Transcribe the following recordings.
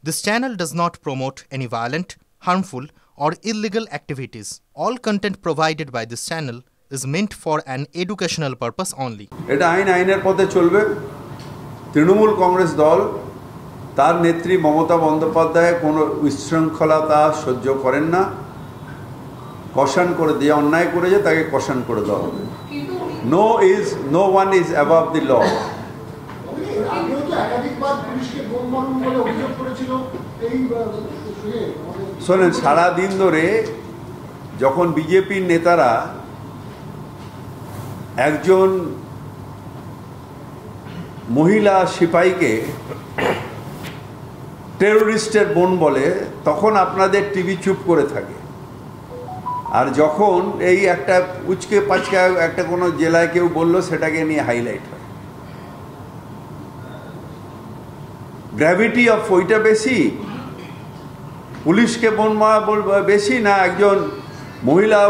This channel does not promote any violent, harmful, or illegal activities. All content provided by this channel is meant for an educational purpose only. এটা আইনের পথে চলবে। তৃণমূল কংগ্রেস দল তার নেত্রী মমতা বন্দ্যোপাধ্যায় কোনো উচ্ছৃঙ্খলতা সহ্য করেন না। কশন করে দিয়ে অন্যায় করেছে তাকে কশন করে দেওয়া হবে। No one is above the law. শোনেন, সারাদিন ধরে যখন বিজেপির নেতারা একজন মহিলা সিপাহীকে টেরোরিস্টের বোন বলে, তখন আপনাদের টিভি চুপ করে থাকে। আর যখন এই একটা উচকে পাচকা একটা কোনো জেলায় কেউ বলল, সেটাকে নিয়ে হাইলাইট হয়। গ্র্যাভিটি অফ ওইটা বেশি, পুলিশকে বোন বেশি না একজন মহিলা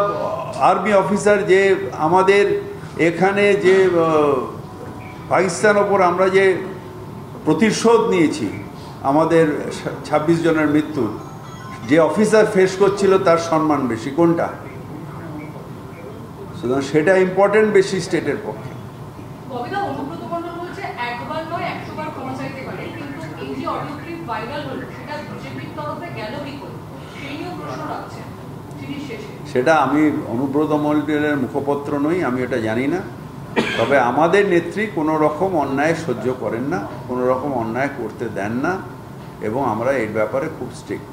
আর্মি অফিসার যে আমাদের এখানে যে পাকিস্তান ওপর আমরা যে প্রতিশোধ নিয়েছি, আমাদের 26 জনের মৃত্যু, যে অফিসার ফেস করছিল তার সম্মান বেশি কোনটা? সুতরাং সেটা ইম্পর্টেন্ট বেশি স্টেটের পক্ষে। সেটা আমি অনুব্রত মণ্ডলের মুখপত্র নই, আমি এটা জানি না। তবে আমাদের নেত্রী কোনো রকম অন্যায় সহ্য করেন না, কোনো রকম অন্যায় করতে দেন না, এবং আমরা এর ব্যাপারে খুব স্ট্রিক্ট।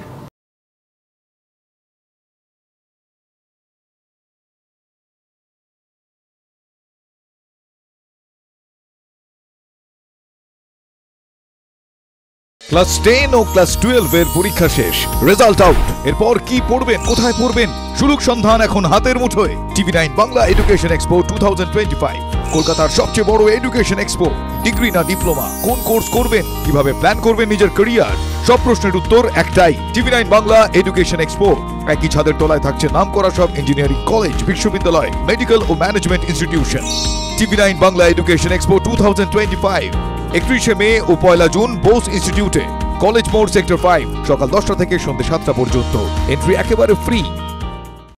ক্লাস 10 ও ক্লাস 12 এর পরীক্ষা শেষ, রেজাল্ট আউট। এরপর কি পড়বেন, কোথায় পড়বেন, সুলুক সন্ধান এখন হাতের মুঠোয়। TV9 বাংলা এডুকেশন এক্সপো 2025, কলকাতার সবচেয়ে বড় এডুকেশন এক্সপো। ডিগ্রি না ডিপ্লোমা, কোন কোর্স করবেন, কিভাবে প্ল্যান করবেন নিজের ক্যারিয়ার, সব প্রশ্নের উত্তর একটাই। TV9 Bangla education expo. একই ছাদের তলায় থাকছে নামকরা সব ইঞ্জিনিয়ারিং কলেজ, বিশ্ববিদ্যালয়, মেডিকেল ও management institution. TV9 Bangla education expo 2025, 31 May ও 1 জুন বোস ইনস্টিটিউটে, কলেজ মোড়, সেক্টর 5, সকাল 10টা থেকে সন্ধ্যে 7টা পর্যন্ত। এন্ট্রি একেবারে ফ্রি।